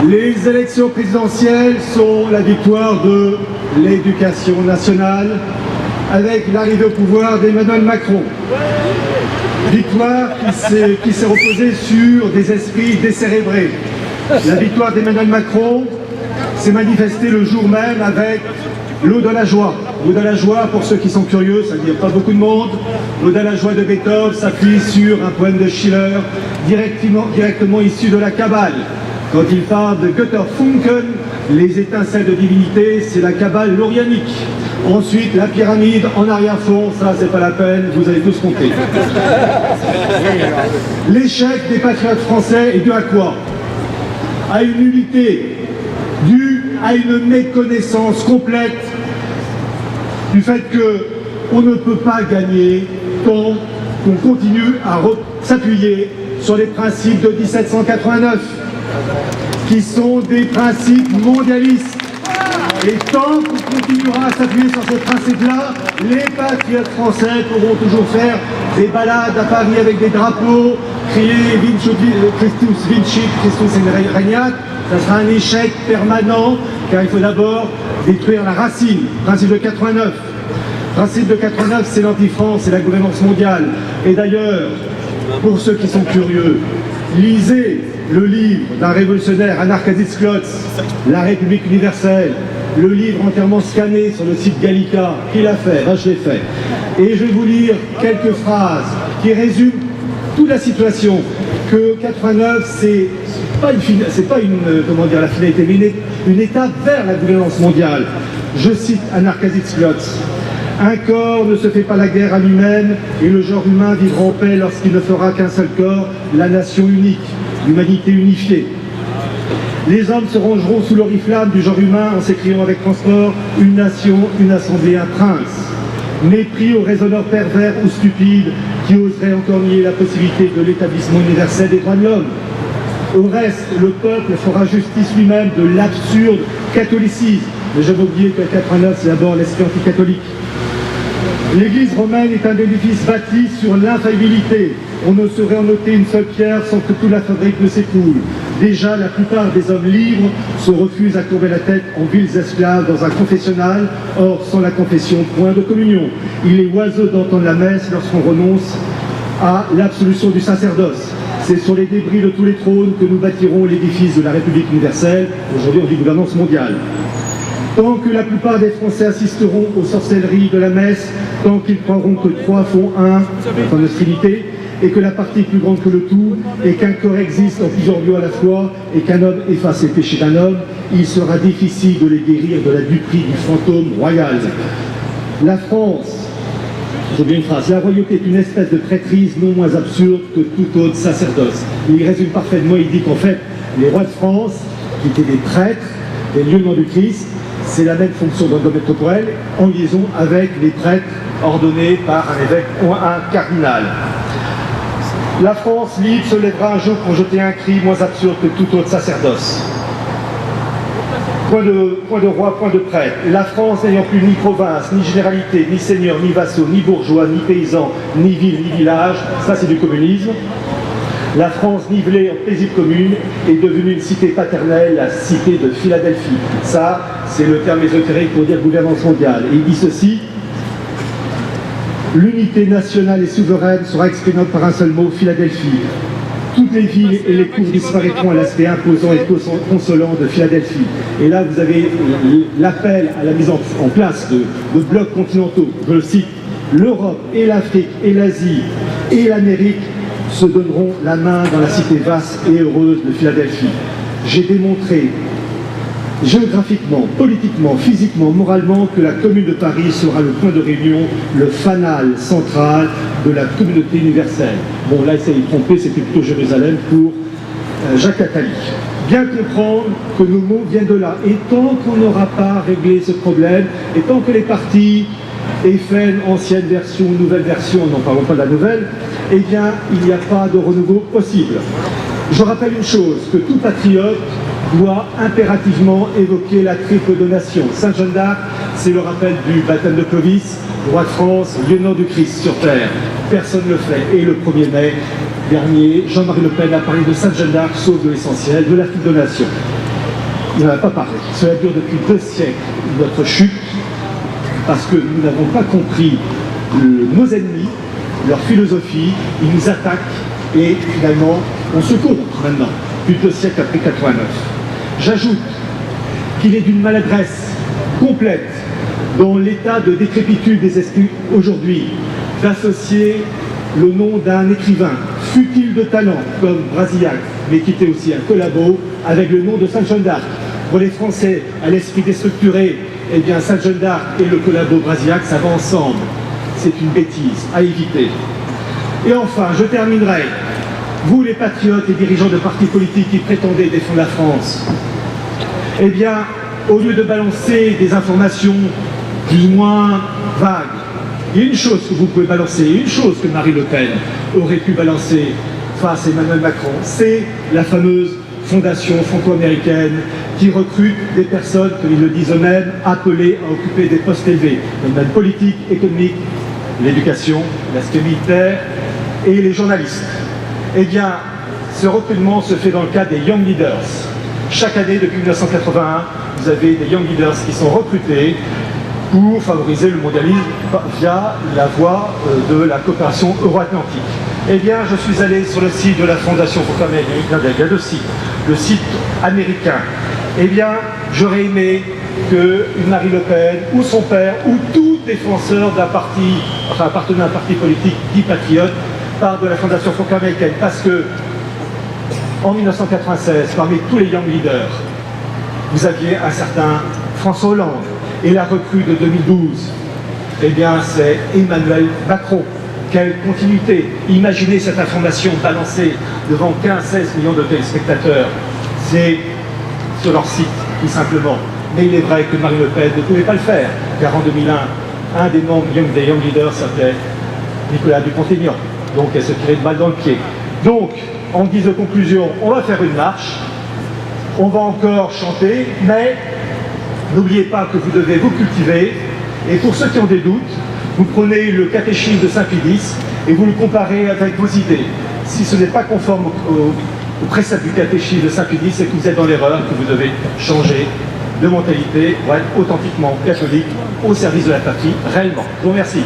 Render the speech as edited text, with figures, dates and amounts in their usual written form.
Les élections présidentielles sont la victoire de l'éducation nationale avec l'arrivée au pouvoir d'Emmanuel Macron. Victoire qui s'est reposée sur des esprits décérébrés. La victoire d'Emmanuel Macron s'est manifestée le jour même avec l'Eau de la joie. L'Eau de la joie, pour ceux qui sont curieux, ça ne dit pas beaucoup de monde. L'Eau de la joie de Beethoven s'appuie sur un poème de Schiller directement issu de la Kabbale. Quand il parle de Götterfunken, les étincelles de divinité, c'est la Kabbale laurianique. Ensuite, la pyramide en arrière-fond, ça c'est pas la peine, vous avez tous compris. L'échec des patriotes français est dû à quoi? À une nullité, due à une méconnaissance complète du fait qu'on ne peut pas gagner tant qu'on continue à s'appuyer sur les principes de 1789, qui sont des principes mondialistes. Et tant qu'on continuera à s'appuyer sur ces principes-là, les patriotes français pourront toujours faire des balades à Paris avec des drapeaux, crier Christus Vincit, Christus Regnat. Ça sera un échec permanent, car il faut d'abord détruire la racine, principe de 89. Principe de 89, c'est l'anti-France, c'est la gouvernance mondiale. Et d'ailleurs, pour ceux qui sont curieux, lisez le livre d'un révolutionnaire, Anarkadis Klotz, La République universelle, le livre entièrement scanné sur le site Gallica. Qui l'a fait? Je l'ai fait. Et je vais vous lire quelques phrases qui résument toute la situation. Que 89, c'est pas la finalité, mais une étape vers la gouvernance mondiale. Je cite Anarkadis Klotz. Un corps ne se fait pas la guerre à lui-même, et le genre humain vivra en paix lorsqu'il ne fera qu'un seul corps, la nation unique, l'humanité unifiée. Les hommes se rangeront sous l'oriflamme du genre humain en s'écriant avec transport « une nation, une assemblée, un prince ». Mépris aux raisonneurs pervers ou stupides qui oseraient encore nier la possibilité de l'établissement universel des droits de l'homme. Au reste, le peuple fera justice lui-même de l'absurde catholicisme. Mais j'avais oublié que 89, c'est d'abord l'esprit anticatholique. L'Église romaine est un édifice bâti sur l'infaillibilité. On ne saurait en ôter une seule pierre sans que toute la fabrique ne s'écroule. Déjà, la plupart des hommes libres se refusent à courber la tête en vils esclaves dans un confessionnal. Or, sans la confession, point de communion. Il est oiseux d'entendre la messe lorsqu'on renonce à l'absolution du sacerdoce. C'est sur les débris de tous les trônes que nous bâtirons l'édifice de la République universelle. Aujourd'hui, on dit gouvernance mondiale. Tant que la plupart des Français assisteront aux sorcelleries de la messe, tant qu'ils croiront que 3 font 1, en Trinité, et que la partie est plus grande que le tout, et qu'un corps existe en plusieurs lieux à la fois, et qu'un homme efface les péchés d'un homme, il sera difficile de les guérir de la duperie du fantôme royal. La France, j'ai bien une phrase, la royauté est une espèce de traîtrise non moins absurde que tout autre sacerdoce. Il résume parfaitement, il dit qu'en fait, les rois de France, qui étaient des prêtres, des lieutenants du Christ, c'est la même fonction dans le domaine temporel, en liaison avec les prêtres ordonnés par un évêque ou un cardinal. La France libre se lèvera un jour pour jeter un cri moins absurde que tout autre sacerdoce. Point de roi, point de prêtre. La France n'ayant plus ni province, ni généralité, ni seigneur, ni vassaux, ni bourgeois, ni paysans, ni ville, ni village, ça c'est du communisme. La France nivelée en paisible commune est devenue une cité paternelle, la cité de Philadelphie. Ça, c'est le terme ésotérique pour dire gouvernance mondiale. Et il dit ceci: l'unité nationale et souveraine sera exprimée par un seul mot, Philadelphie. Toutes les villes et les cours disparaîtront à l'aspect imposant et consolant de Philadelphie. Et là, vous avez l'appel à la mise en place de blocs continentaux. Je le cite: l'Europe et l'Afrique et l'Asie et l'Amérique se donneront la main dans la cité vaste et heureuse de Philadelphie. J'ai démontré géographiquement, politiquement, physiquement, moralement que la Commune de Paris sera le point de réunion, le fanal central de la communauté universelle. Bon, là, il s'est trompé, c'était plutôt Jérusalem pour Jacques Attali. Bien comprendre que nos mots viennent de là. Et tant qu'on n'aura pas réglé ce problème, et tant que les partis FN, ancienne version, nouvelle version, n'en parlons pas de la nouvelle, eh bien, il n'y a pas de renouveau possible. Je rappelle une chose, que tout patriote doit impérativement évoquer la triple donation. Sainte Jeanne d'Arc, c'est le rappel du baptême de Clovis, roi de France, lieutenant du Christ sur terre. Personne ne le fait. Et le 1er mai dernier, Jean-Marie Le Pen a parlé de Sainte Jeanne d'Arc, sauf de l'essentiel, de la triple donation. il n'en a pas parlé. Cela dure depuis 2 siècles, notre chute, parce que nous n'avons pas compris nos ennemis, leur philosophie, ils nous attaquent et finalement on se contre maintenant, plus de 2 siècles après 89. J'ajoute qu'il est d'une maladresse complète dans l'état de décrépitude des esprits aujourd'hui d'associer le nom d'un écrivain, fut-il de talent comme Brasillac, mais qui était aussi un collabo, avec le nom de Sainte Jeanne d'Arc. Pour les Français, à l'esprit déstructuré, eh bien Sainte Jeanne d'Arc et le collabo Brasillac, ça va ensemble. C'est une bêtise à éviter. Et enfin, je terminerai. Vous, les patriotes et dirigeants de partis politiques qui prétendez défendre la France, eh bien, au lieu de balancer des informations plus ou moins vagues, il y a une chose que vous pouvez balancer, une chose que Marine Le Pen aurait pu balancer face à Emmanuel Macron, c'est la fameuse fondation franco-américaine qui recrute des personnes, comme ils le disent eux-mêmes, appelées à occuper des postes élevés, dans le domaine politique, économique, l'éducation, l'aspect militaire et les journalistes. Eh bien, ce recrutement se fait dans le cadre des Young Leaders. Chaque année, depuis 1981, vous avez des Young Leaders qui sont recrutés pour favoriser le mondialisme via la voie de la coopération euro-atlantique. Eh bien, je suis allé sur le site de la Fondation franco-américaine, il y a 2 sites, le site américain. Eh bien, j'aurais aimé que Marine Le Pen, ou son père, ou tout défenseur d'un parti, enfin appartenant à un parti politique dit patriote, part de la Fondation franco-américaine, parce que en 1996, parmi tous les Young Leaders, vous aviez un certain François Hollande. Et la recrue de 2012, eh bien, c'est Emmanuel Macron. Quelle continuité! Imaginez cette information balancée devant 15-16 millions de téléspectateurs. C'est sur leur site, tout simplement. Mais il est vrai que Marine Le Pen ne pouvait pas le faire, car en 2001, un des membres des Young Leaders s'appelait Nicolas Dupont-Aignan. Donc, elle se tirait de balle dans le pied. Donc, en guise de conclusion, on va faire une marche. On va encore chanter, mais n'oubliez pas que vous devez vous cultiver. Et pour ceux qui ont des doutes, vous prenez le catéchisme de Saint-Pédis et vous le comparez avec vos idées. Si ce n'est pas conforme au précepte du catéchisme de Saint-Pédis, c'est que vous êtes dans l'erreur, que vous devez changer de mentalité pour être authentiquement catholique au service de la patrie, réellement. Je vous remercie.